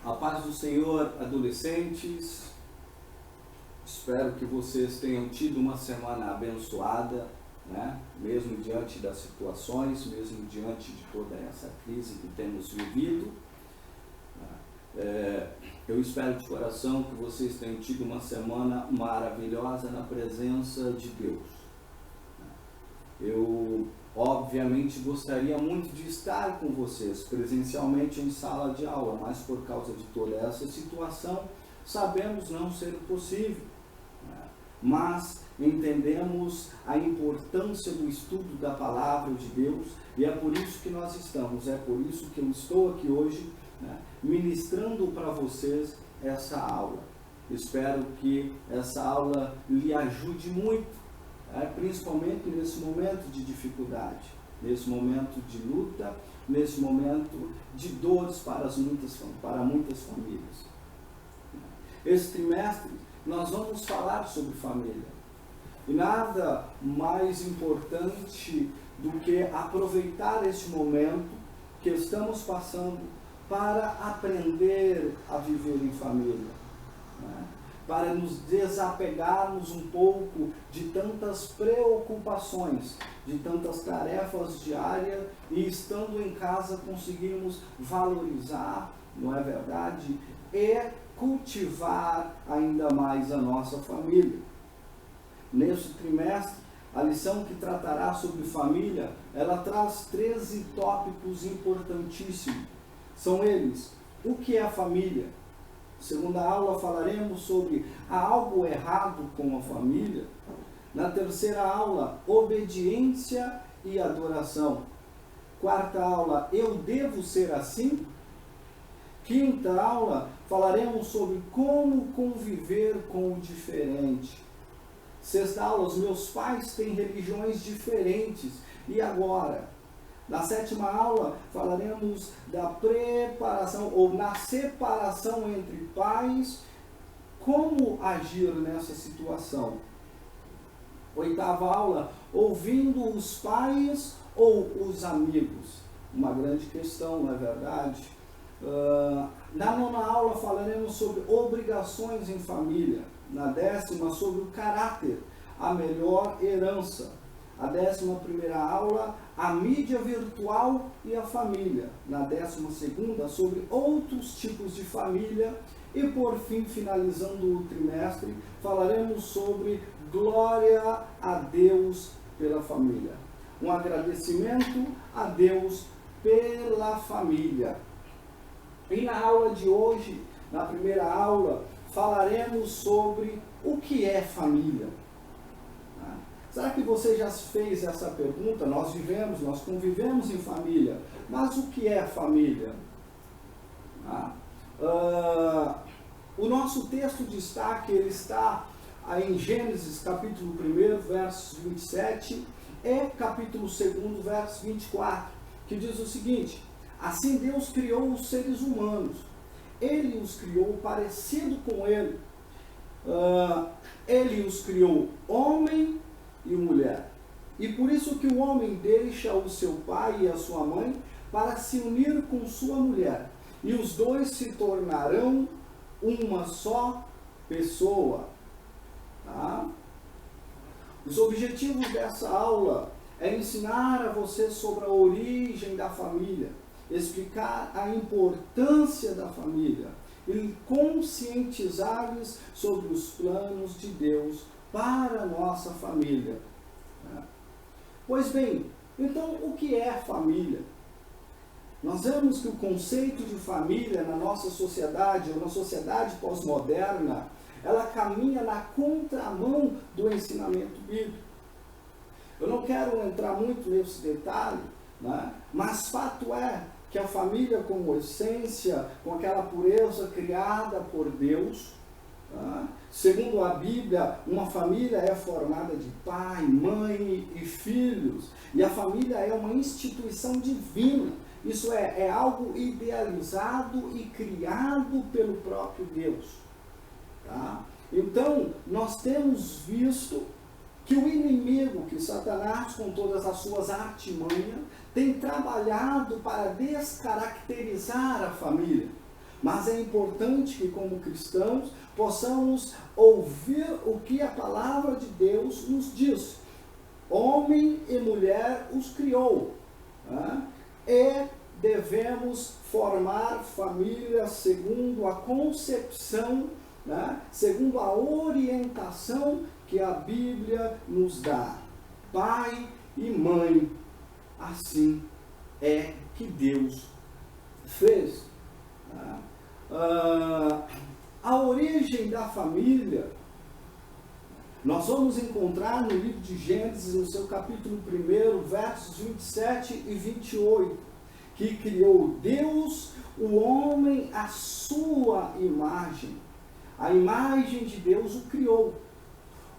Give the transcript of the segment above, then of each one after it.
A paz do Senhor, adolescentes. Espero que vocês tenham tido uma semana abençoada, né? Mesmo diante das situações, mesmo diante de toda essa crise que temos vivido. Eu espero de coração que vocês tenham tido uma semana maravilhosa na presença de Deus. Eu, obviamente, gostaria muito de estar com vocês presencialmente em sala de aula, mas por causa de toda essa situação, sabemos não ser possível. Mas entendemos a importância do estudo da Palavra de Deus e é por isso que nós estamos, é por isso que eu estou aqui hoje, ministrando para vocês essa aula. Espero que essa aula lhe ajude muito, principalmente nesse momento de dificuldade, nesse momento de luta, nesse momento de dores para muitas famílias. Esse trimestre nós vamos falar sobre família. E nada mais importante do que aproveitar este momento que estamos passando para aprender a viver em família, para nos desapegarmos um pouco de tantas preocupações, de tantas tarefas diárias e estando em casa conseguirmos valorizar, não é verdade? E cultivar ainda mais a nossa família. Neste trimestre, a lição que tratará sobre família, ela traz 13 tópicos importantíssimos. São eles: o que é família? Segunda aula falaremos sobre há algo errado com a família. Na terceira aula, obediência e adoração. Quarta aula, eu devo ser assim? Quinta aula, falaremos sobre como conviver com o diferente. Sexta aula, os meus pais têm religiões diferentes. E agora? Na sétima aula, falaremos da preparação ou na separação entre pais, como agir nessa situação. Oitava aula, ouvindo os pais ou os amigos? Uma grande questão, não é verdade? Na nona aula falaremos sobre obrigações em família. Na 10ª, sobre o caráter, a melhor herança. A 11ª aula, a mídia virtual e a família. Na 12ª, sobre outros tipos de família. E por fim, finalizando o trimestre, falaremos sobre glória a Deus pela família. Um agradecimento a Deus pela família. E na aula de hoje, na primeira aula, falaremos sobre o que é família. Será que você já fez essa pergunta? Nós convivemos em família, mas o que é família? O nosso texto de destaque, ele está em Gênesis capítulo 1, versos 27 e capítulo 2, verso 24, que diz o seguinte: assim Deus criou os seres humanos, Ele os criou parecido com Ele, Ele os criou homem e mulher, e por isso que o homem deixa o seu pai e a sua mãe para se unir com sua mulher, e os dois se tornarão uma só pessoa. Os objetivos dessa aula é ensinar a você sobre a origem da família, explicar a importância da família e conscientizar-lhes sobre os planos de Deus para a nossa família. Pois bem, então o que é família? Nós vemos que o conceito de família na nossa sociedade, ou na sociedade pós-moderna, ela caminha na contramão do ensinamento bíblico. Eu não quero entrar muito nesse detalhe, mas fato é que a família como essência, com aquela pureza criada por Deus, segundo a Bíblia, uma família é formada de pai, mãe e filhos, e a família é uma instituição divina. Isso é algo idealizado e criado pelo próprio Deus. Então, nós temos visto que o inimigo, que Satanás, com todas as suas artimanhas, tem trabalhado para descaracterizar a família. Mas é importante que, como cristãos, possamos ouvir o que a palavra de Deus nos diz. Homem e mulher os criou, né? E devemos formar família segundo a concepção, né? Segundo a orientação que a Bíblia nos dá. Pai e mãe, assim é que Deus fez. A origem da família, nós vamos encontrar no livro de Gênesis, no seu capítulo 1, versos 27 e 28, que criou Deus, o homem, à sua imagem. A imagem de Deus o criou.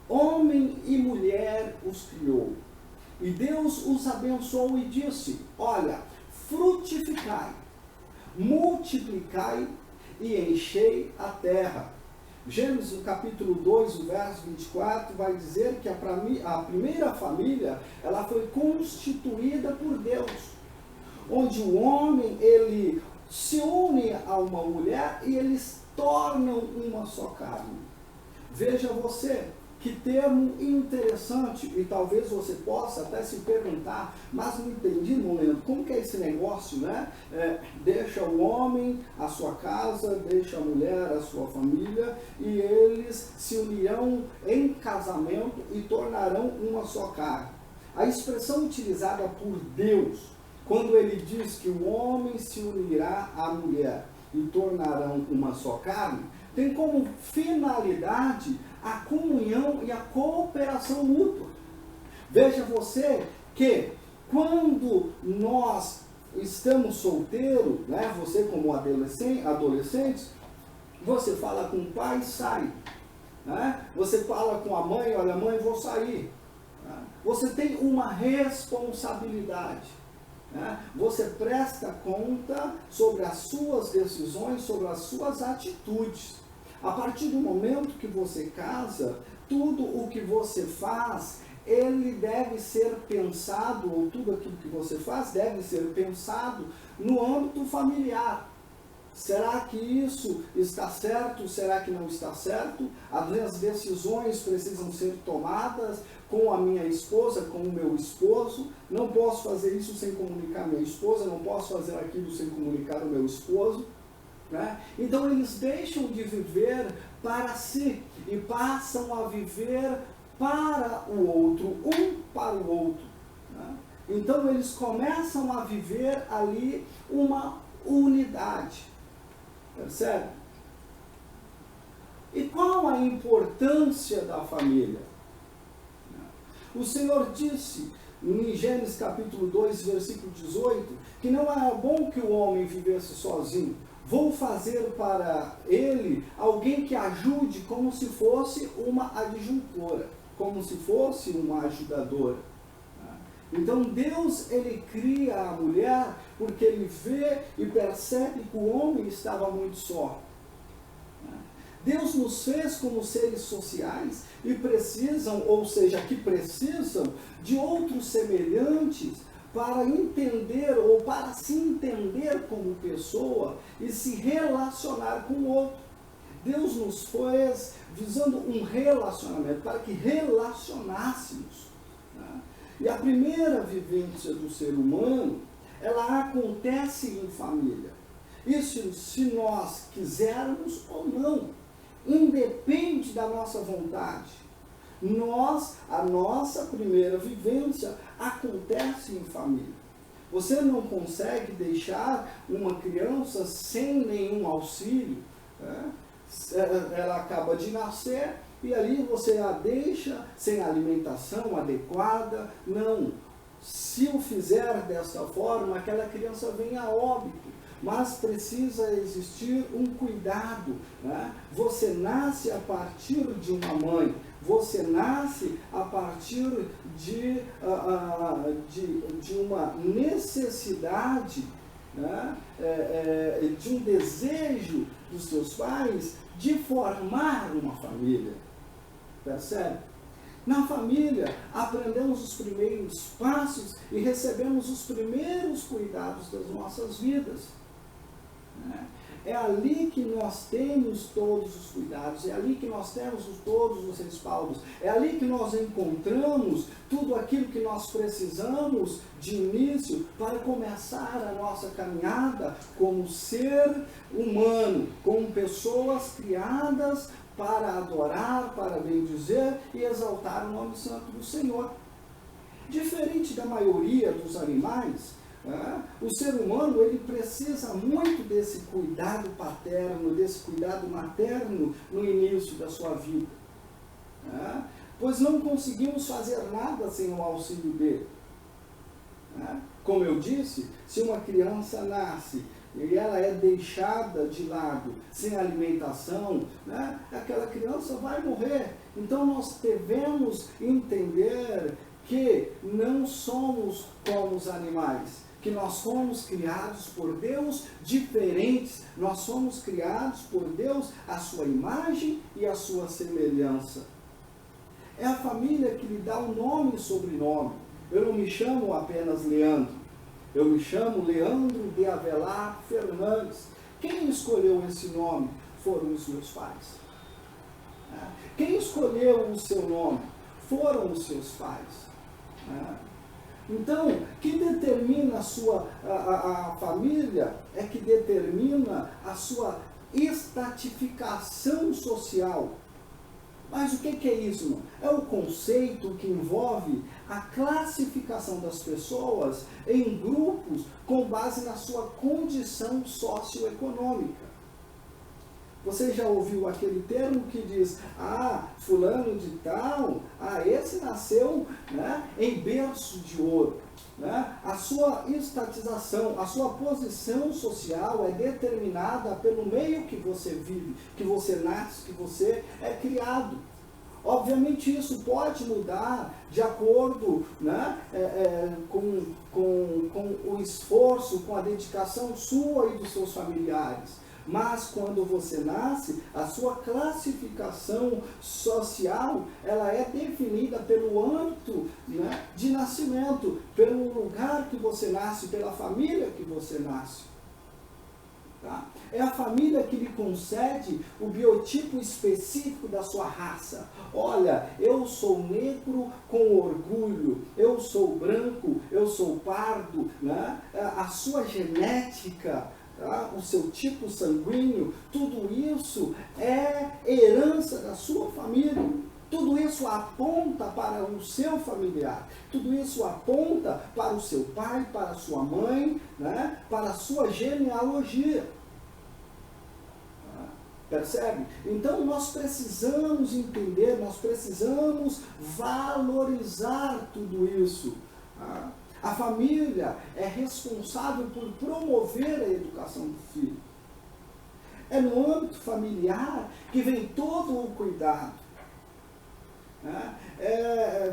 Homem e mulher os criou. E Deus os abençoou e disse: olha, frutificai, multiplicai e enchei a terra. Gênesis, capítulo 2, o verso 24, vai dizer que a primeira família, ela foi constituída por Deus, onde o homem, ele se une a uma mulher e eles tornam uma só carne. Veja você, que termo interessante, e talvez você possa até se perguntar, mas não entendi, não lembro, como que é esse negócio, né? Deixa o homem a sua casa, deixa a mulher a sua família, e eles se unirão em casamento e tornarão uma só carne. A expressão utilizada por Deus, quando ele diz que o homem se unirá à mulher e tornarão uma só carne, tem como finalidade a comunhão e a cooperação mútua. Veja você que quando nós estamos solteiros, né, você como adolescente, você fala com o pai, sai. Né? Você fala com a mãe, olha mãe, vou sair. Né? Você tem uma responsabilidade. Né? Você presta conta sobre as suas decisões, sobre as suas atitudes. A partir do momento que você casa, tudo o que você faz, ele deve ser pensado, ou tudo aquilo que você faz deve ser pensado no âmbito familiar. Será que isso está certo? Será que não está certo? As decisões precisam ser tomadas com a minha esposa, com o meu esposo. Não posso fazer isso sem comunicar a minha esposa, não posso fazer aquilo sem comunicar o meu esposo. Né? Então eles deixam de viver para si e passam a viver para o outro, um para o outro. Né? Então eles começam a viver ali uma unidade. Percebe? E qual a importância da família? O Senhor disse em Gênesis capítulo 2, versículo 18, que não era bom que o homem vivesse sozinho. Vou fazer para ele alguém que ajude como se fosse uma adjuntora, como se fosse uma ajudadora. Então Deus, ele cria a mulher porque ele vê e percebe que o homem estava muito só. Deus nos fez como seres sociais e precisam, ou seja, que precisam de outros semelhantes para entender ou para se entender como pessoa e se relacionar com o outro. Deus nos fez visando um relacionamento, para que relacionássemos. Né? E a primeira vivência do ser humano, ela acontece em família. Isso se nós quisermos ou não, independe da nossa vontade. A nossa primeira vivência acontece em família. Você não consegue deixar uma criança sem nenhum auxílio. Né? Ela acaba de nascer e ali você a deixa sem alimentação adequada. Não. Se o fizer dessa forma, aquela criança vem a óbito. Mas precisa existir um cuidado. Né? Você nasce a partir de uma mãe. Você nasce a partir de uma necessidade, né? De um desejo dos seus pais de formar uma família. Percebe? Na família, aprendemos os primeiros passos e recebemos os primeiros cuidados das nossas vidas. Né? é ali que nós temos todos os cuidados, é ali que nós temos todos os respaldos, é ali que nós encontramos tudo aquilo que nós precisamos de início para começar a nossa caminhada como ser humano, como pessoas criadas para adorar, para bendizer e exaltar o nome santo do Senhor. Diferente da maioria dos animais, o ser humano ele precisa muito desse cuidado paterno, desse cuidado materno no início da sua vida. Pois não conseguimos fazer nada sem o auxílio dele. Como eu disse, se uma criança nasce e ela é deixada de lado, sem alimentação, aquela criança vai morrer. Então nós devemos entender que não somos como os animais, que nós fomos criados por Deus diferentes, nós somos criados por Deus à sua imagem e à sua semelhança. É a família que lhe dá o nome e sobrenome. Eu não me chamo apenas Leandro, eu me chamo Leandro de Avelar Fernandes. Quem escolheu esse nome foram os meus pais. Quem escolheu o seu nome foram os seus pais. Então, que determina a família é que determina a sua estratificação social. Mas o que é isso, irmão? É o conceito que envolve a classificação das pessoas em grupos com base na sua condição socioeconômica. Você já ouviu aquele termo que diz, fulano de tal, esse nasceu em berço de ouro. A sua estatização, a sua posição social é determinada pelo meio que você vive, que você nasce, que você é criado. Obviamente isso pode mudar de acordo com o esforço, com a dedicação sua e dos seus familiares. Mas quando você nasce, a sua classificação social, ela é definida pelo âmbito de nascimento, pelo lugar que você nasce, pela família que você nasce. Tá? É a família que lhe concede o biotipo específico da sua raça. Olha, eu sou negro com orgulho, eu sou branco, eu sou pardo, a sua genética, o seu tipo sanguíneo, tudo isso é herança da sua família. Tudo isso aponta para o seu familiar. Tudo isso aponta para o seu pai, para a sua mãe, para a sua genealogia. Percebe? Então nós precisamos entender, nós precisamos valorizar tudo isso. A família é responsável por promover a educação do filho. É no âmbito familiar que vem todo o cuidado.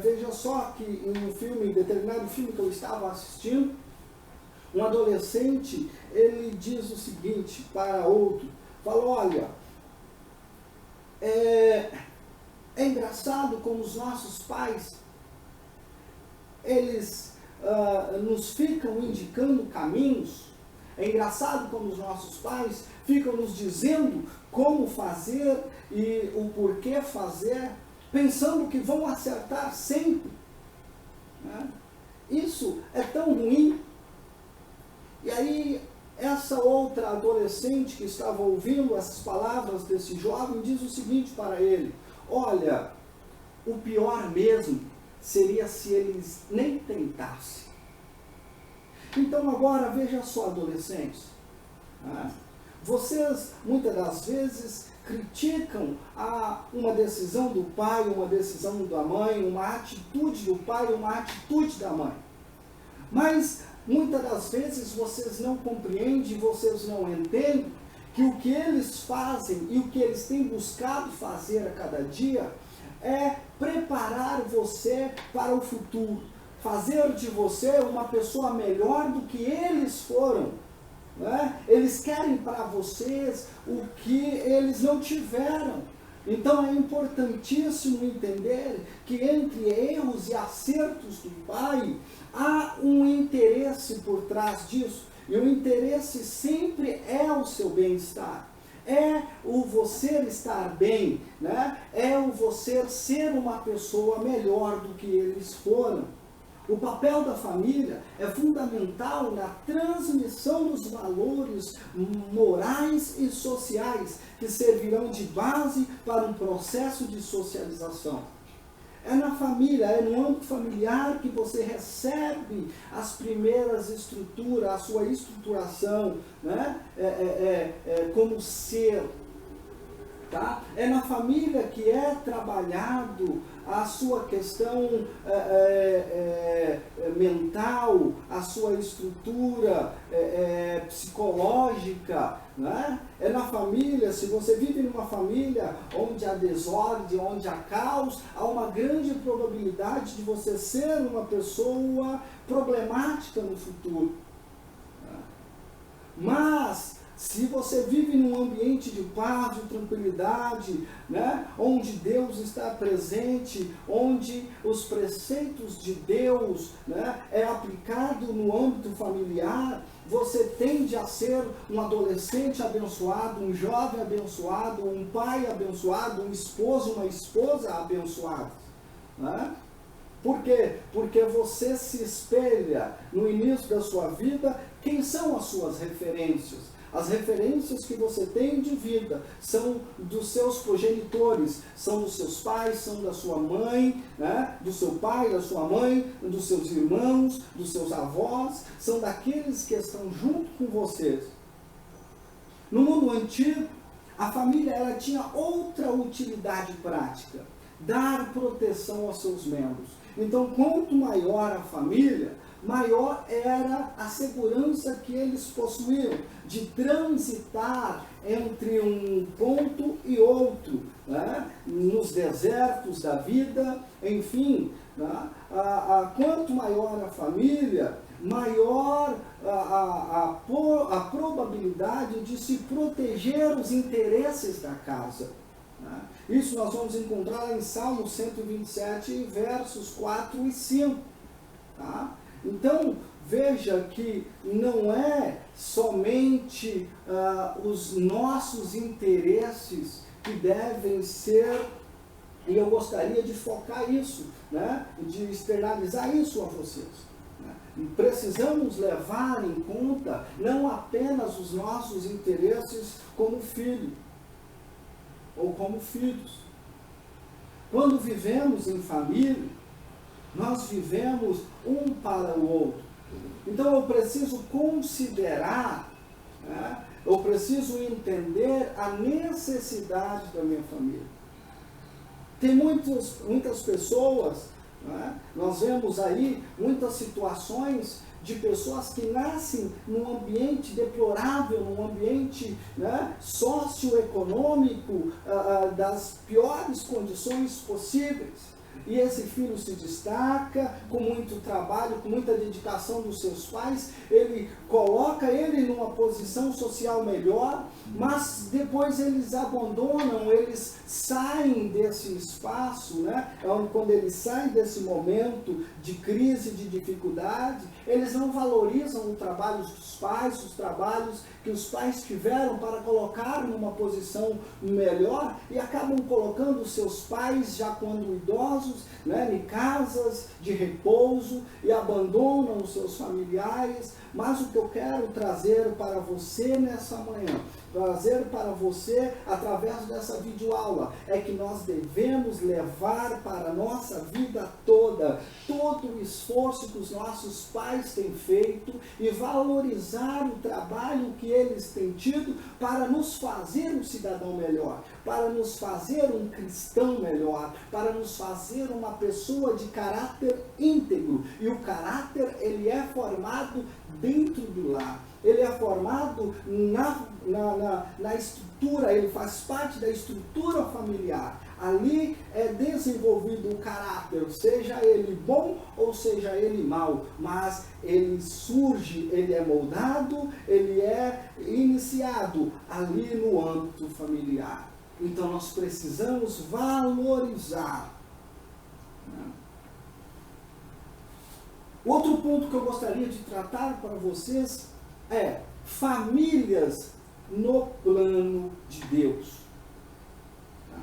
Veja só que em determinado filme que eu estava assistindo, um adolescente, ele diz o seguinte para outro, fala, olha, é engraçado como os nossos pais, eles nos ficam indicando caminhos. É engraçado como os nossos pais ficam nos dizendo como fazer e o porquê fazer, pensando que vão acertar sempre. Isso é tão ruim. E aí, essa outra adolescente que estava ouvindo essas palavras desse jovem diz o seguinte para ele, olha, o pior mesmo seria se eles nem tentassem. Então agora veja só, adolescentes, vocês muitas das vezes criticam uma decisão do pai, uma decisão da mãe, uma atitude do pai, uma atitude da mãe. Mas muitas das vezes vocês não compreendem, vocês não entendem que o que eles fazem e o que eles têm buscado fazer a cada dia é preparar você para o futuro, fazer de você uma pessoa melhor do que eles foram. Eles querem para vocês o que eles não tiveram. Então é importantíssimo entender que entre erros e acertos do pai, há um interesse por trás disso. E o interesse sempre é o seu bem-estar. É o você estar bem, né? É o você ser uma pessoa melhor do que eles foram. O papel da família é fundamental na transmissão dos valores morais e sociais que servirão de base para um processo de socialização. É na família, é no âmbito familiar que você recebe as primeiras estruturas, a sua estruturação, né? Como ser. Tá? É na família que é trabalhado a sua questão mental, a sua estrutura psicológica. Né? É na família, se você vive numa família onde há desordem, onde há caos, há uma grande probabilidade de você ser uma pessoa problemática no futuro. Mas se você vive num ambiente de paz, de tranquilidade, né, onde Deus está presente, onde os preceitos de Deus, né, é aplicado no âmbito familiar, você tende a ser um adolescente abençoado, um jovem abençoado, um pai abençoado, um esposo, uma esposa abençoada. Né? Por quê? Porque você se espelha no início da sua vida. Quem são as suas referências? As referências que você tem de vida são dos seus progenitores, são dos seus pais, são da sua mãe, né? Do seu pai, da sua mãe, dos seus irmãos, dos seus avós, são daqueles que estão junto com vocês. No mundo antigo, a família ela tinha outra utilidade prática, dar proteção aos seus membros. Então, quanto maior a família, maior era a segurança que eles possuíam de transitar entre um ponto e outro, né? Nos desertos da vida, enfim. Né? Quanto maior a família, maior a probabilidade de se proteger os interesses da casa. Né? Isso nós vamos encontrar em Salmo 127, versos 4 e 5. Tá? Então, veja que não é somente os nossos interesses que devem ser, e eu gostaria de focar isso, né? De externalizar isso a vocês. Né? Precisamos levar em conta não apenas os nossos interesses como filho, ou como filhos. Quando vivemos em família, nós vivemos um para o outro. Então eu preciso considerar, né, eu preciso entender a necessidade da minha família. Tem muitas pessoas, né, nós vemos aí muitas situações de pessoas que nascem num ambiente deplorável, num ambiente, né, socioeconômico, das piores condições possíveis. E esse filho se destaca com muito trabalho, com muita dedicação dos seus pais, ele coloca ele numa posição social melhor, mas depois eles abandonam, eles saem desse espaço, né? Quando eles saem desse momento de crise, de dificuldade, eles não valorizam o trabalho dos pais, os trabalhos que os pais tiveram para colocar numa posição melhor e acabam colocando os seus pais, já quando idosos, né, em casas de repouso e abandonam os seus familiares. Mas o que eu quero trazer para você nessa manhã, trazer para você através dessa videoaula, é que nós devemos levar para a nossa vida toda todo o esforço que os nossos pais têm feito e valorizar o trabalho que eles têm tido para nos fazer um cidadão melhor, para nos fazer um cristão melhor, para nos fazer uma pessoa de caráter íntegro. E o caráter, ele é formado dentro do lar. Ele é formado na estrutura, ele faz parte da estrutura familiar. Ali é desenvolvido o caráter, seja ele bom ou seja ele mau, mas ele surge, ele é moldado, ele é iniciado ali no âmbito familiar. Então nós precisamos valorizar. Outro ponto que eu gostaria de tratar para vocês é famílias no plano de Deus. Tá?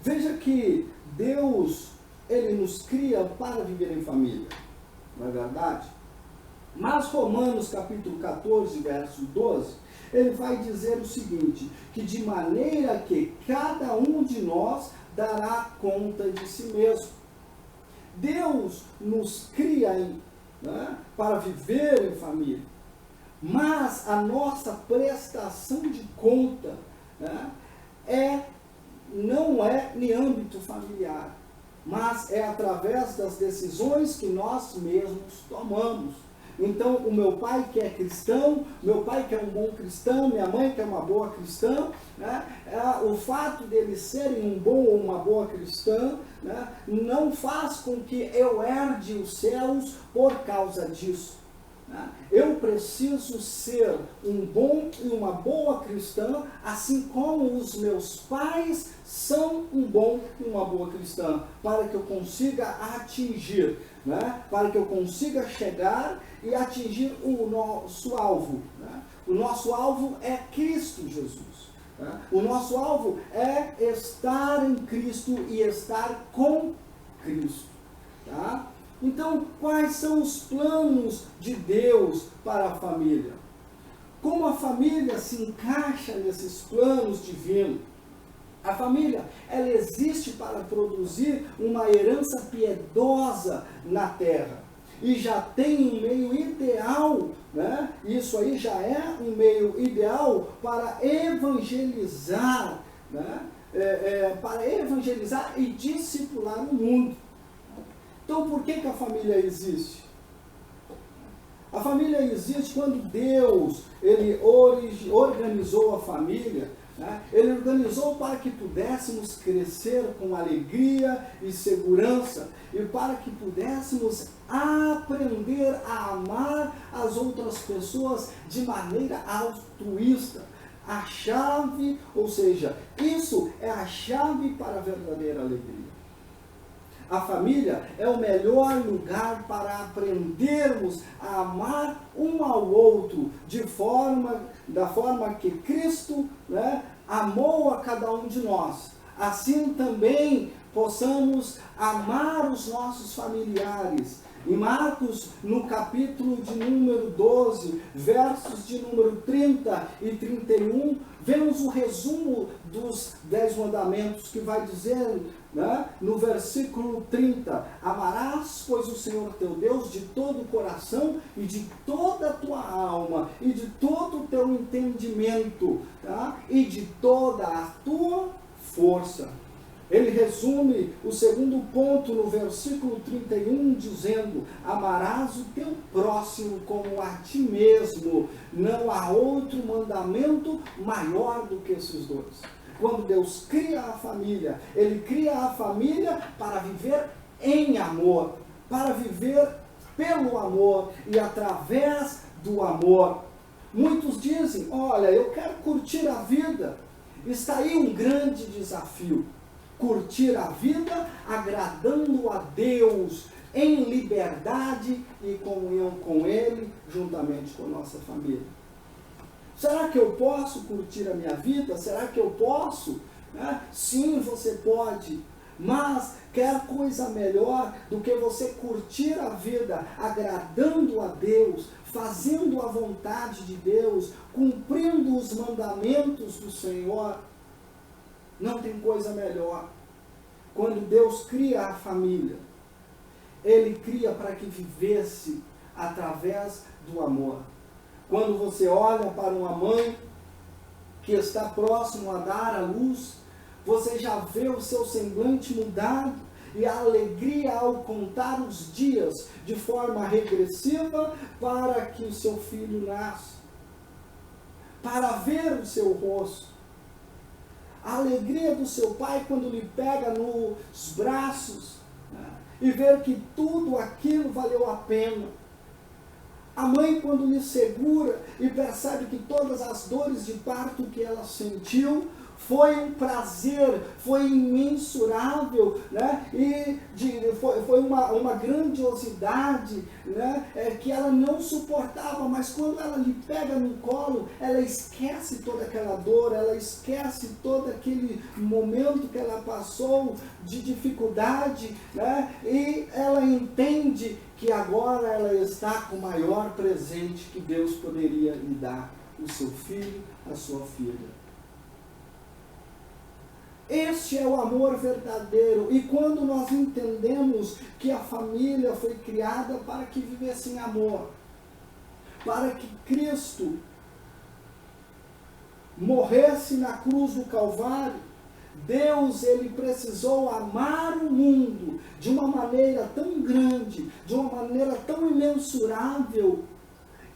Veja que Deus, Ele nos cria para viver em família, não é verdade? Mas Romanos capítulo 14, verso 12, ele vai dizer o seguinte, que de maneira que cada um de nós dará conta de si mesmo. Deus nos cria para viver em família, mas a nossa prestação de conta não é em âmbito familiar, mas é através das decisões que nós mesmos tomamos. Então, o meu pai que é cristão, meu pai que é um bom cristão, minha mãe que é uma boa cristã, o fato deles serem um bom ou uma boa cristã, não faz com que eu herde os céus por causa disso. Eu preciso ser um bom e uma boa cristã, assim como os meus pais são um bom e uma boa cristã, para que eu consiga atingir, para que eu consiga chegar e atingir o nosso alvo. O nosso alvo é Cristo Jesus. O nosso alvo é estar em Cristo e estar com Cristo. Tá? Então, quais são os planos de Deus para a família? Como a família se encaixa nesses planos divinos? A família, ela existe para produzir uma herança piedosa na terra. E já tem um meio ideal, isso aí já é um meio ideal para evangelizar, para evangelizar e discipular o mundo. Então, por que a família existe? A família existe quando Deus, Ele organizou a família, Ele organizou para que pudéssemos crescer com alegria e segurança, e para que pudéssemos aprender a amar as outras pessoas de maneira altruísta. A chave, ou seja, isso é a chave para a verdadeira alegria. A família é o melhor lugar para aprendermos a amar um ao outro da forma que Cristo amou a cada um de nós. Assim também possamos amar os nossos familiares. Em Marcos, no capítulo de número 12, versos de número 30 e 31, vemos o resumo dos 10 mandamentos, que vai dizer, no versículo 30, amarás, pois, o Senhor teu Deus de todo o coração e de toda a tua alma e de todo o teu entendimento, e de toda a tua força. Ele resume o segundo ponto no versículo 31, dizendo, amarás o teu próximo como a ti mesmo. Não há outro mandamento maior do que esses dois. Quando Deus cria a família, Ele cria a família para viver em amor, para viver pelo amor e através do amor. Muitos dizem, olha, eu quero curtir a vida. Está aí um grande desafio. Curtir a vida agradando a Deus em liberdade e comunhão com Ele, juntamente com a nossa família. Será que eu posso curtir a minha vida? Será que eu posso? Sim, você pode. Mas quer coisa melhor do que você curtir a vida agradando a Deus, fazendo a vontade de Deus, cumprindo os mandamentos do Senhor? Não tem coisa melhor. Quando Deus cria a família, Ele cria para que vivesse através do amor. Quando você olha para uma mãe que está próximo a dar à luz, você já vê o seu semblante mudado e a alegria ao contar os dias de forma regressiva para que o seu filho nasça, para ver o seu rosto. A alegria do seu pai quando lhe pega nos braços e ver que tudo aquilo valeu a pena. A mãe quando lhe segura e percebe que todas as dores de parto que ela sentiu foi um prazer, foi imensurável, né? E foi uma grandiosidade, né? Que ela não suportava, mas quando ela lhe pega no colo, ela esquece toda aquela dor, ela esquece todo aquele momento que ela passou de dificuldade, né? E ela entende que agora ela está com o maior presente que Deus poderia lhe dar, o seu filho, a sua filha. Este é o amor verdadeiro. E quando nós entendemos que a família foi criada para que vivesse em amor, para que Cristo morresse na cruz do Calvário, Deus, ele precisou amar o mundo de uma maneira tão grande, de uma maneira tão imensurável,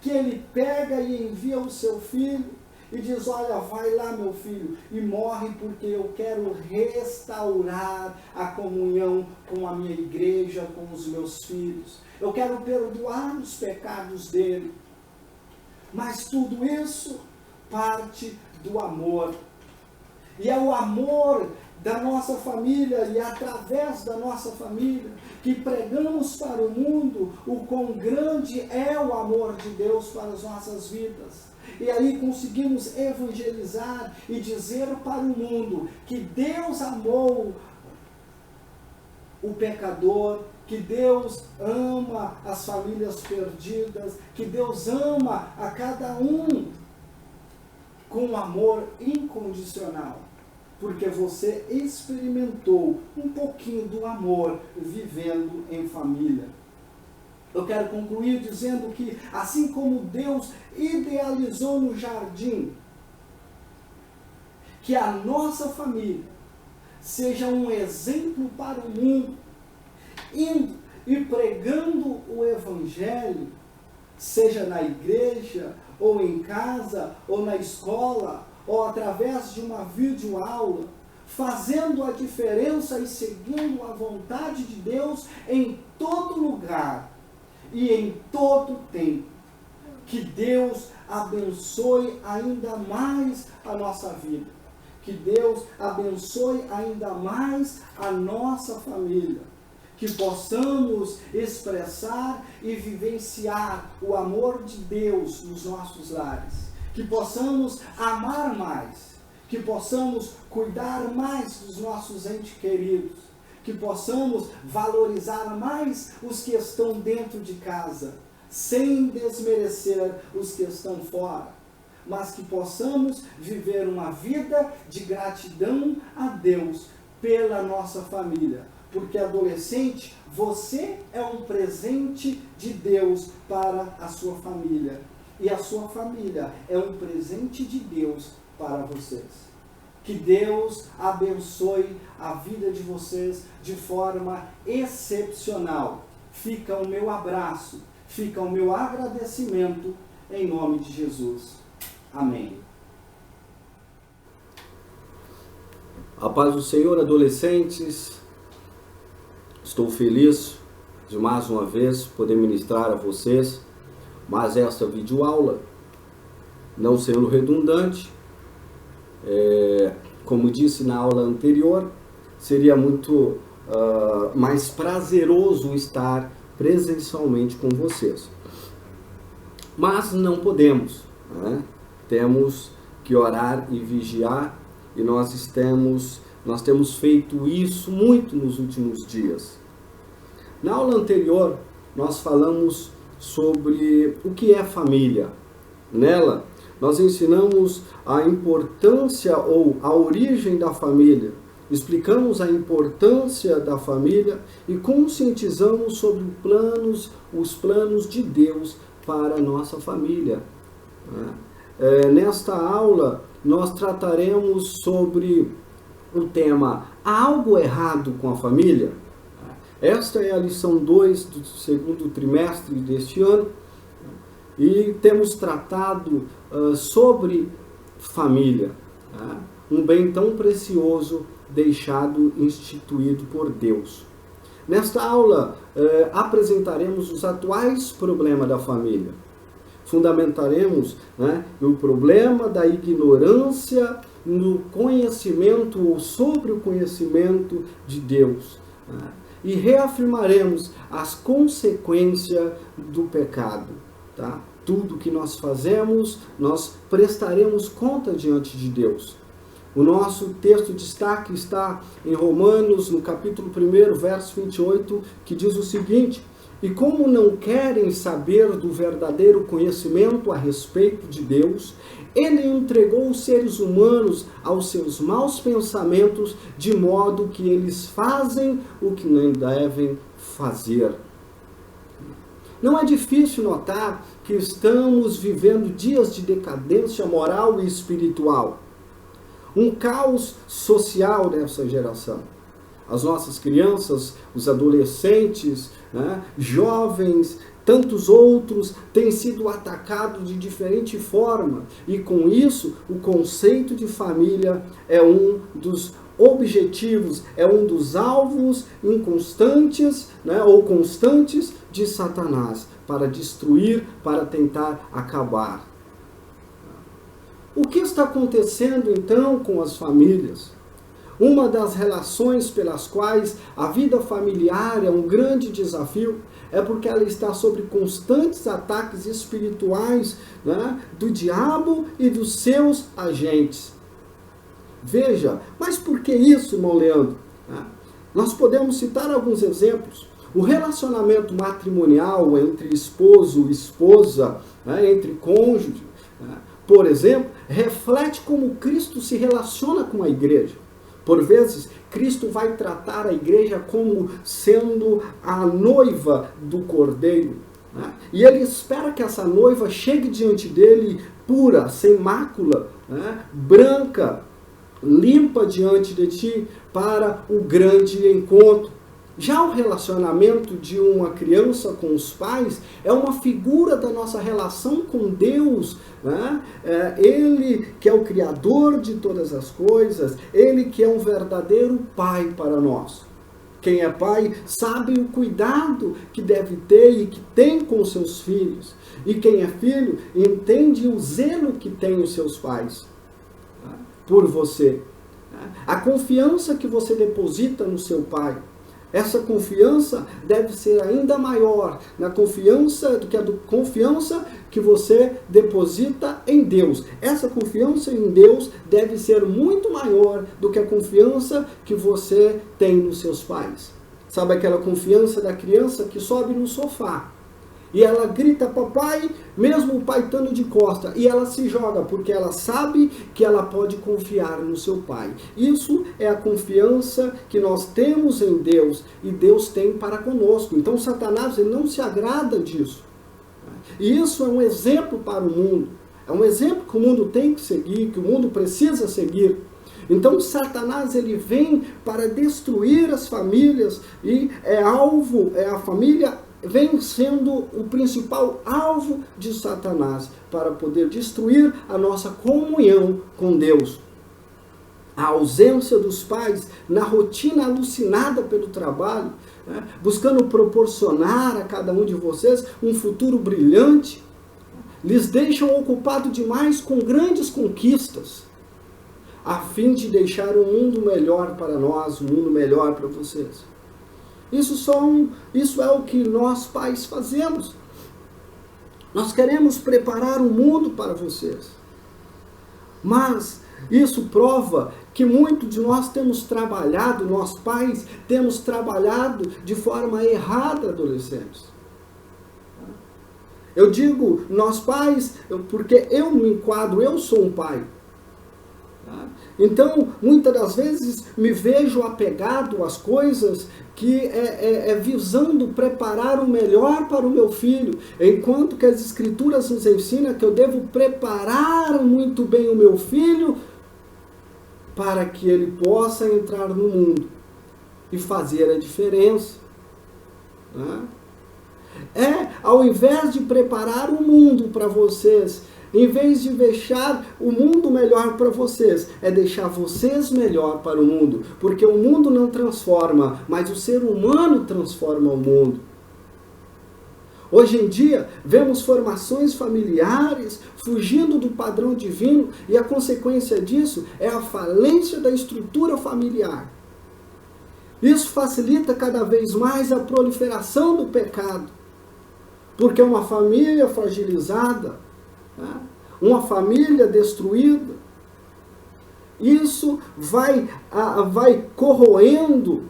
que ele pega e envia o seu filho e diz, olha, vai lá, meu filho, e morre porque eu quero restaurar a comunhão com a minha igreja, com os meus filhos. Eu quero perdoar os pecados dele. Mas tudo isso parte do amor. E é o amor da nossa família, e através da nossa família, que pregamos para o mundo o quão grande é o amor de Deus para as nossas vidas. E aí conseguimos evangelizar e dizer para o mundo que Deus amou o pecador, que Deus ama as famílias perdidas, que Deus ama a cada um com amor incondicional. Porque você experimentou um pouquinho do amor vivendo em família. Eu quero concluir dizendo que, assim como Deus idealizou no jardim, que a nossa família seja um exemplo para o mundo, indo e pregando o Evangelho, seja na igreja, ou em casa, ou na escola, ou através de uma videoaula, fazendo a diferença e seguindo a vontade de Deus em todo lugar e em todo tempo. Que Deus abençoe ainda mais a nossa vida. Que Deus abençoe ainda mais a nossa família. Que possamos expressar e vivenciar o amor de Deus nos nossos lares. Que possamos amar mais. Que possamos cuidar mais dos nossos entes queridos. Que possamos valorizar mais os que estão dentro de casa, sem desmerecer os que estão fora. Mas que possamos viver uma vida de gratidão a Deus pela nossa família. Porque, adolescente, você é um presente de Deus para a sua família. E a sua família é um presente de Deus para vocês. Que Deus abençoe a vida de vocês de forma excepcional. Fica o meu abraço, fica o meu agradecimento em nome de Jesus. Amém. A paz do Senhor, adolescentes. Estou feliz de mais uma vez poder ministrar a vocês, mas esta videoaula, não sendo redundante, como disse na aula anterior, seria muito mais prazeroso estar presencialmente com vocês. Mas não podemos, né? Temos que orar e vigiar, e nós temos feito isso muito nos últimos dias. Na aula anterior, nós falamos sobre o que é família. Nela, nós ensinamos a importância ou a origem da família, explicamos a importância da família e conscientizamos sobre os planos de Deus para a nossa família. Nesta aula, nós trataremos sobre o tema "Há algo errado com a família?". Esta é a lição 2 do segundo trimestre deste ano. E temos tratado sobre família, um bem tão precioso deixado instituído por Deus. Nesta aula, apresentaremos os atuais problemas da família. Fundamentaremos o problema da ignorância no conhecimento ou sobre o conhecimento de Deus. Né? E reafirmaremos as consequências do pecado. Tá? Tudo que nós fazemos, nós prestaremos conta diante de Deus. O nosso texto de destaque está em Romanos, no capítulo 1, verso 28, que diz o seguinte: e como não querem saber do verdadeiro conhecimento a respeito de Deus, ele entregou os seres humanos aos seus maus pensamentos, de modo que eles fazem o que não devem fazer. Não é difícil notar que estamos vivendo dias de decadência moral e espiritual. Um caos social nessa geração. As nossas crianças, os adolescentes, né, jovens, tantos outros têm sido atacados de diferente forma. E com isso, o conceito de família é um dos objetivos, é um dos alvos inconstantes, né, ou constantes de Satanás, para destruir, para tentar acabar. O que está acontecendo então com as famílias? Uma das relações pelas quais a vida familiar é um grande desafio é porque ela está sob constantes ataques espirituais, né, do diabo e dos seus agentes. Veja, mas por que isso, irmão Leandro? Nós podemos citar alguns exemplos. O relacionamento matrimonial entre esposo e esposa, né, entre cônjuge, né, por exemplo, reflete como Cristo se relaciona com a igreja. Por vezes, Cristo vai tratar a igreja como sendo a noiva do Cordeiro. Né? E ele espera que essa noiva chegue diante dele pura, sem mácula, né? Branca, limpa diante de ti para o grande encontro. Já o relacionamento de uma criança com os pais é uma figura da nossa relação com Deus, né? Ele que é o Criador de todas as coisas, Ele que é um verdadeiro Pai para nós. Quem é pai sabe o cuidado que deve ter e que tem com seus filhos. E quem é filho entende o zelo que tem os seus pais, né, por você. A confiança que você deposita no seu pai, essa confiança deve ser ainda maior na confiança do que a confiança que você deposita em Deus. Essa confiança em Deus deve ser muito maior do que a confiança que você tem nos seus pais. Sabe aquela confiança da criança que sobe no sofá e ela grita papai, mesmo o pai estando de costa, e ela se joga porque ela sabe que ela pode confiar no seu pai. Isso é a confiança que nós temos em Deus e Deus tem para conosco. Então Satanás ele não se agrada disso. E isso é um exemplo para o mundo. É um exemplo que o mundo tem que seguir, que o mundo precisa seguir. Então Satanás ele vem para destruir as famílias e a família vem sendo o principal alvo de Satanás para poder destruir a nossa comunhão com Deus. A ausência dos pais na rotina alucinada pelo trabalho, né, buscando proporcionar a cada um de vocês um futuro brilhante, lhes deixam ocupados demais com grandes conquistas, a fim de deixar um mundo melhor para nós, um mundo melhor para vocês. Isso é o que nós pais fazemos. Nós queremos preparar o mundo para vocês. Mas isso prova que muitos de nós temos trabalhado, nós pais temos trabalhado de forma errada, adolescentes. Eu digo nós pais porque eu me enquadro, eu sou um pai. Então, muitas das vezes me vejo apegado às coisas que visando preparar o melhor para o meu filho, enquanto que as Escrituras nos ensinam que eu devo preparar muito bem o meu filho para que ele possa entrar no mundo e fazer a diferença. Ao invés de preparar o mundo para vocês, em vez de deixar o mundo melhor para vocês, é deixar vocês melhor para o mundo. Porque o mundo não transforma, mas o ser humano transforma o mundo. Hoje em dia, vemos formações familiares fugindo do padrão divino e a consequência disso é a falência da estrutura familiar. Isso facilita cada vez mais a proliferação do pecado, porque uma família fragilizada, né, uma família destruída, isso vai corroendo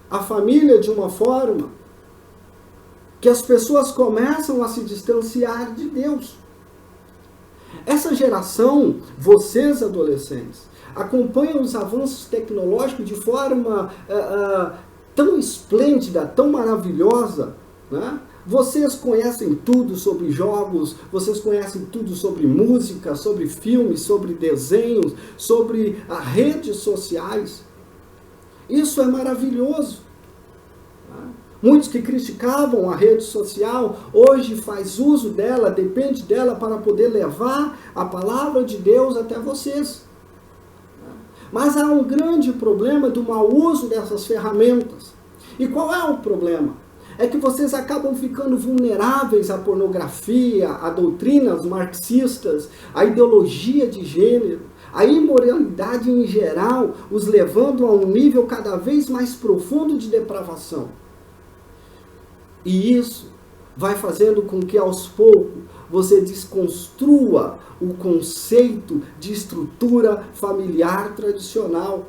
a família de uma forma que as pessoas começam a se distanciar de Deus. Essa geração, vocês adolescentes, acompanham os avanços tecnológicos de forma tão esplêndida, tão maravilhosa, né? Vocês conhecem tudo sobre jogos, vocês conhecem tudo sobre música, sobre filmes, sobre desenhos, sobre redes sociais. Isso é maravilhoso. Muitos que criticavam a rede social, hoje faz uso dela, depende dela para poder levar a palavra de Deus até vocês. Mas há um grande problema do mau uso dessas ferramentas. E qual é o problema? É que vocês acabam ficando vulneráveis à pornografia, a doutrinas marxistas, à ideologia de gênero, à imoralidade em geral, os levando a um nível cada vez mais profundo de depravação. E isso vai fazendo com que aos poucos você desconstrua o conceito de estrutura familiar tradicional.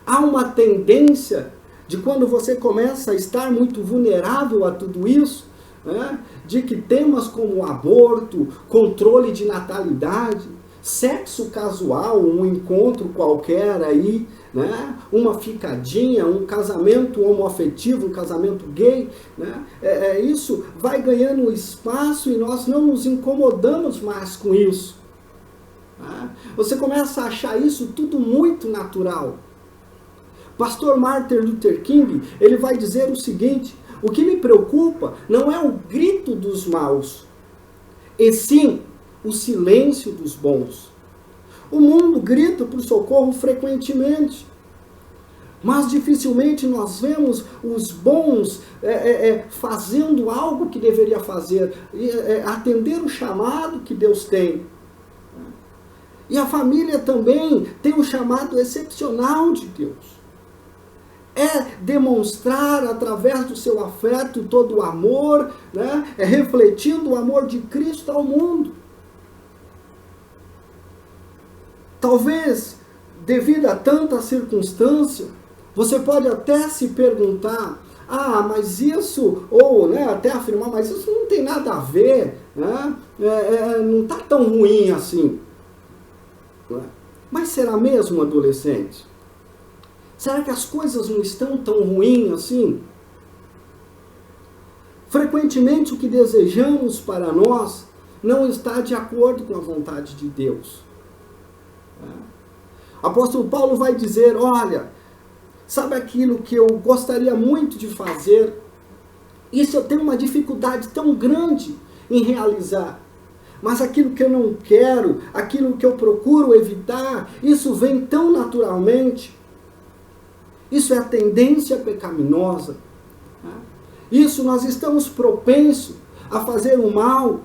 Há uma tendência de quando você começa a estar muito vulnerável a tudo isso, né, de que temas como aborto, controle de natalidade, sexo casual, um encontro qualquer aí, né, uma ficadinha, um casamento homoafetivo, um casamento gay, né, isso vai ganhando espaço e nós não nos incomodamos mais com isso. Né? Você começa a achar isso tudo muito natural. Pastor Martin Luther King, ele vai dizer o seguinte: o que me preocupa não é o grito dos maus, e sim o silêncio dos bons. O mundo grita por socorro frequentemente, mas dificilmente nós vemos os bons fazendo algo que deveria fazer, atender o chamado que Deus tem. E a família também tem um chamado excepcional de Deus. É demonstrar através do seu afeto todo o amor, né? Refletindo o amor de Cristo ao mundo. Talvez, devido a tanta circunstância, você pode até se perguntar, mas isso, ou né, até afirmar, mas isso não tem nada a ver, né? Não está tão ruim assim. Mas será mesmo, adolescente? Será que as coisas não estão tão ruins assim? Frequentemente o que desejamos para nós não está de acordo com a vontade de Deus. Apóstolo Paulo vai dizer, olha, sabe aquilo que eu gostaria muito de fazer? Isso eu tenho uma dificuldade tão grande em realizar. Mas aquilo que eu não quero, aquilo que eu procuro evitar, isso vem tão naturalmente. Isso é a tendência pecaminosa. Isso nós estamos propensos a fazer o mal.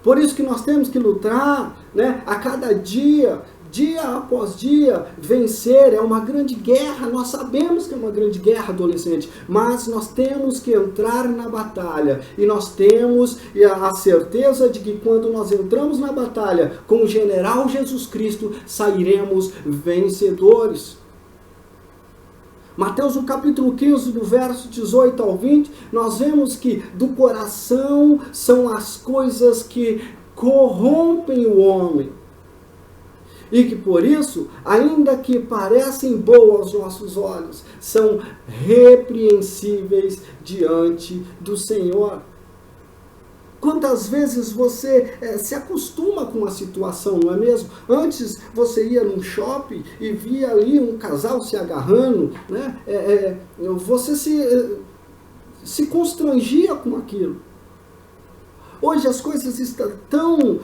Por isso que nós temos que lutar, né, a cada dia, dia após dia, vencer. É uma grande guerra. Nós sabemos que é uma grande guerra, adolescente. Mas nós temos que entrar na batalha. E nós temos a certeza de que quando nós entramos na batalha com o general Jesus Cristo, sairemos vencedores. Mateus, no capítulo 15, do verso 18 ao 20, nós vemos que do coração são as coisas que corrompem o homem. E que por isso, ainda que parecem boas aos nossos olhos, são repreensíveis diante do Senhor. Quantas vezes você se acostuma com uma situação, não é mesmo? Antes você ia num shopping e via ali um casal se agarrando, né? Você se constrangia com aquilo. Hoje as coisas estão tão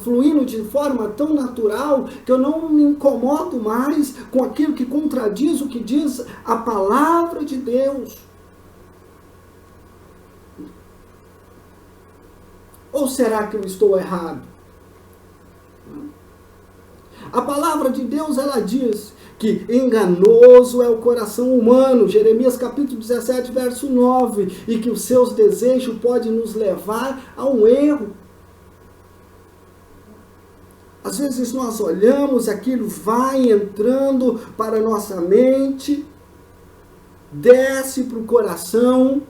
fluindo de forma tão natural que eu não me incomodo mais com aquilo que contradiz o que diz a palavra de Deus. Ou será que eu estou errado? A palavra de Deus, ela diz que enganoso é o coração humano, Jeremias capítulo 17, verso 9, e que os seus desejos podem nos levar a um erro. Às vezes nós olhamos, aquilo vai entrando para a nossa mente, desce para o coração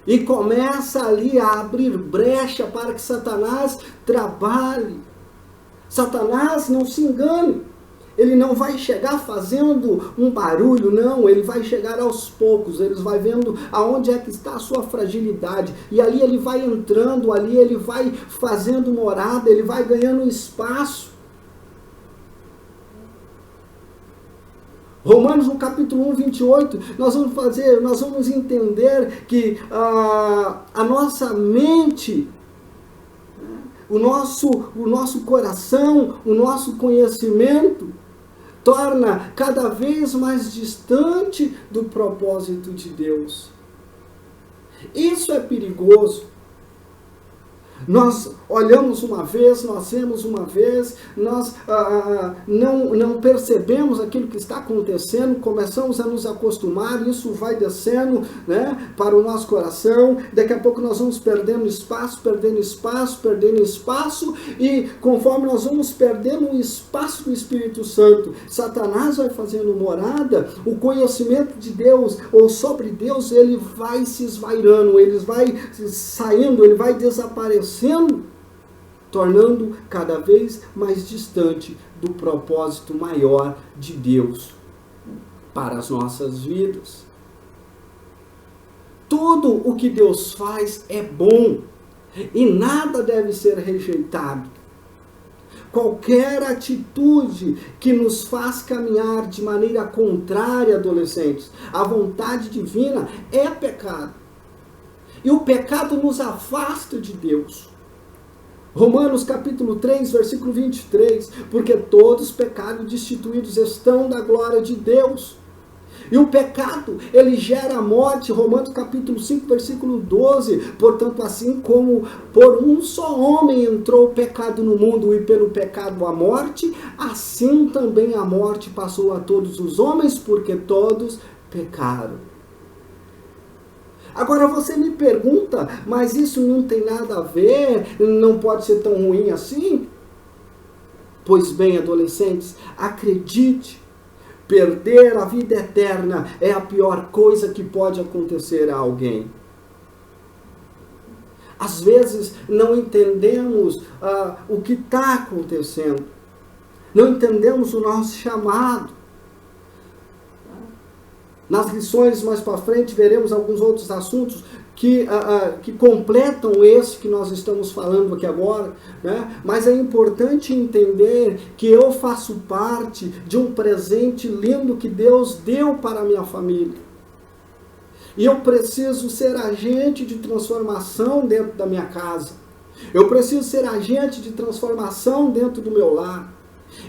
e começa ali a abrir brecha para que Satanás trabalhe. Satanás, não se engane, ele não vai chegar fazendo um barulho, não, ele vai chegar aos poucos, ele vai vendo aonde é que está a sua fragilidade, e ali ele vai entrando, ali ele vai fazendo morada, ele vai ganhando espaço. Romanos no capítulo 1, 28, nós vamos entender que a nossa mente, o nosso coração, o nosso conhecimento, torna cada vez mais distante do propósito de Deus. Isso é perigoso. Nós olhamos uma vez, nós vemos uma vez, nós não percebemos aquilo que está acontecendo, começamos a nos acostumar, isso vai descendo, né, para o nosso coração, daqui a pouco nós vamos perdendo espaço, e conforme nós vamos perdendo o espaço do Espírito Santo, Satanás vai fazendo morada, o conhecimento de Deus, ou sobre Deus, ele vai se esvairando, ele vai saindo, ele vai desaparecendo, tornando cada vez mais distante do propósito maior de Deus para as nossas vidas. Tudo o que Deus faz é bom e nada deve ser rejeitado. Qualquer atitude que nos faz caminhar de maneira contrária, adolescentes, à vontade divina, é pecado. E o pecado nos afasta de Deus. Romanos capítulo 3, versículo 23, porque todos os pecados destituídos estão da glória de Deus. E o pecado, ele gera a morte, Romanos capítulo 5, versículo 12, portanto, assim como por um só homem entrou o pecado no mundo e pelo pecado a morte, assim também a morte passou a todos os homens, porque todos pecaram. Agora você me pergunta, mas isso não tem nada a ver, não pode ser tão ruim assim? Pois bem, adolescentes, acredite, perder a vida eterna é a pior coisa que pode acontecer a alguém. Às vezes não entendemos o que está acontecendo, não entendemos o nosso chamado. Nas lições mais para frente veremos alguns outros assuntos que completam esse que nós estamos falando aqui agora, né? Mas é importante entender que eu faço parte de um presente lindo que Deus deu para a minha família. E eu preciso ser agente de transformação dentro da minha casa. Eu preciso ser agente de transformação dentro do meu lar.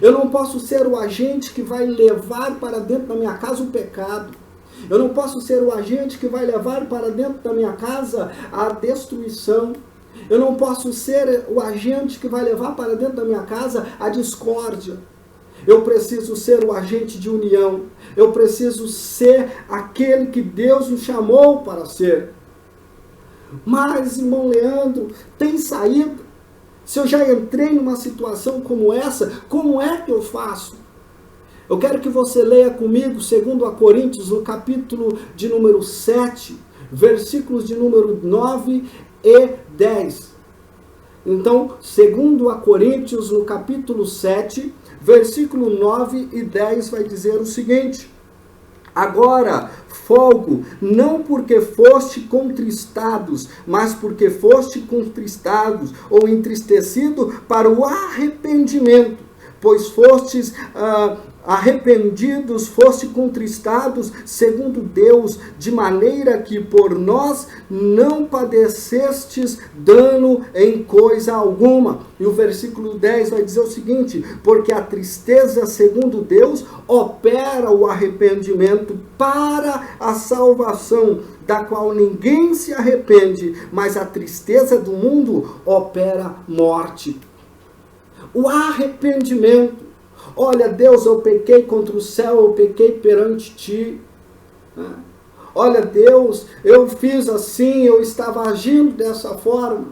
Eu não posso ser o agente que vai levar para dentro da minha casa o pecado. Eu não posso ser o agente que vai levar para dentro da minha casa a destruição. Eu não posso ser o agente que vai levar para dentro da minha casa a discórdia. Eu preciso ser o agente de união. Eu preciso ser aquele que Deus nos chamou para ser. Mas, irmão Leandro, tem saída? Se eu já entrei numa situação como essa, como é que eu faço? Eu quero que você leia comigo 2 Coríntios, no capítulo de número 7, versículos de número 9 e 10. Então, 2 Coríntios, no capítulo 7, versículo 9 e 10, vai dizer o seguinte: agora, folgo, não porque foste contristados, mas porque foste contristados ou entristecido para o arrependimento, pois fostes arrependidos, foste contristados segundo Deus, de maneira que por nós não padecestes dano em coisa alguma. E o versículo 10 vai dizer o seguinte: porque a tristeza segundo Deus opera o arrependimento para a salvação, da qual ninguém se arrepende, mas a tristeza do mundo opera morte. O arrependimento. Olha, Deus, eu pequei contra o céu, eu pequei perante ti. Olha, Deus, eu fiz assim, eu estava agindo dessa forma.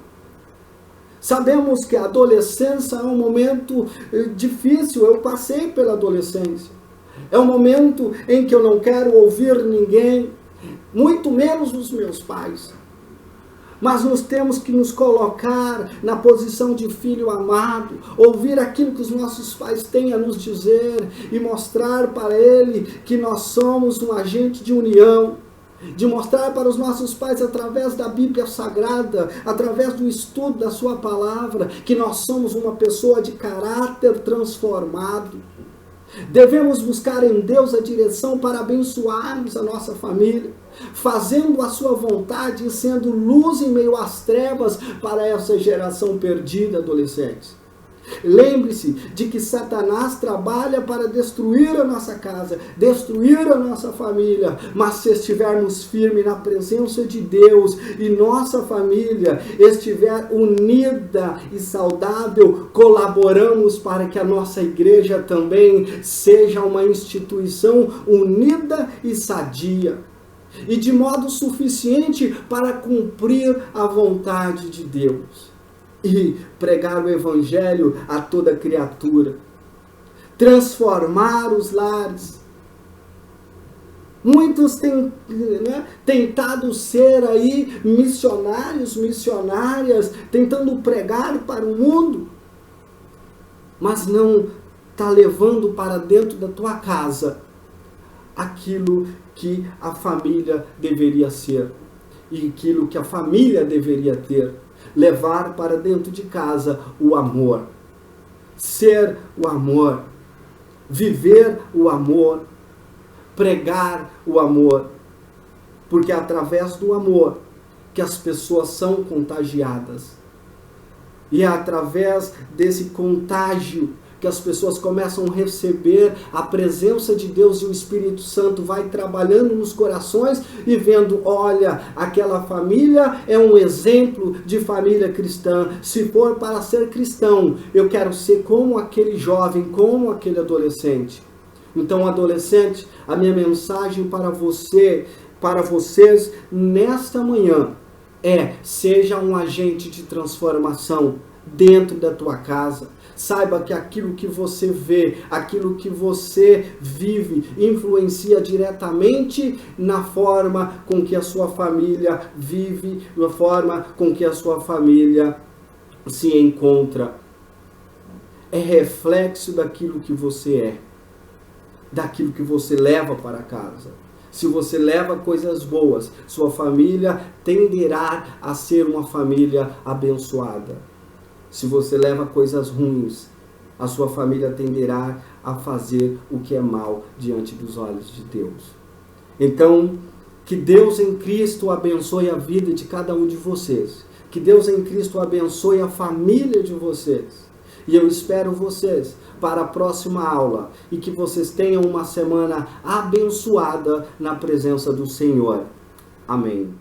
Sabemos que a adolescência é um momento difícil, eu passei pela adolescência. É um momento em que eu não quero ouvir ninguém, muito menos os meus pais. Mas nós temos que nos colocar na posição de filho amado, ouvir aquilo que os nossos pais têm a nos dizer e mostrar para ele que nós somos um agente de união, de mostrar para os nossos pais através da Bíblia Sagrada, através do estudo da sua palavra, que nós somos uma pessoa de caráter transformado. Devemos buscar em Deus a direção para abençoarmos a nossa família, fazendo a sua vontade e sendo luz em meio às trevas para essa geração perdida, adolescentes. Lembre-se de que Satanás trabalha para destruir a nossa casa, destruir a nossa família, mas se estivermos firmes na presença de Deus e nossa família estiver unida e saudável, colaboramos para que a nossa igreja também seja uma instituição unida e sadia, e de modo suficiente para cumprir a vontade de Deus. E pregar o evangelho a toda criatura, transformar os lares. Muitos têm tentado ser aí missionários, missionárias, tentando pregar para o mundo, mas não está levando para dentro da tua casa aquilo que a família deveria ser e aquilo que a família deveria ter. Levar para dentro de casa o amor, ser o amor, viver o amor, pregar o amor, porque é através do amor que as pessoas são contagiadas, e é através desse contágio que as pessoas começam a receber a presença de Deus, e o Espírito Santo vai trabalhando nos corações e vendo, olha, aquela família é um exemplo de família cristã. Se for para ser cristão, eu quero ser como aquele jovem, como aquele adolescente. Então, adolescente, a minha mensagem para você, para vocês nesta manhã é: seja um agente de transformação dentro da tua casa. Saiba que aquilo que você vê, aquilo que você vive, influencia diretamente na forma com que a sua família vive, na forma com que a sua família se encontra. É reflexo daquilo que você é, daquilo que você leva para casa. Se você leva coisas boas, sua família tenderá a ser uma família abençoada. Se você leva coisas ruins, a sua família tenderá a fazer o que é mal diante dos olhos de Deus. Então, que Deus em Cristo abençoe a vida de cada um de vocês. Que Deus em Cristo abençoe a família de vocês. E eu espero vocês para a próxima aula. E que vocês tenham uma semana abençoada na presença do Senhor. Amém.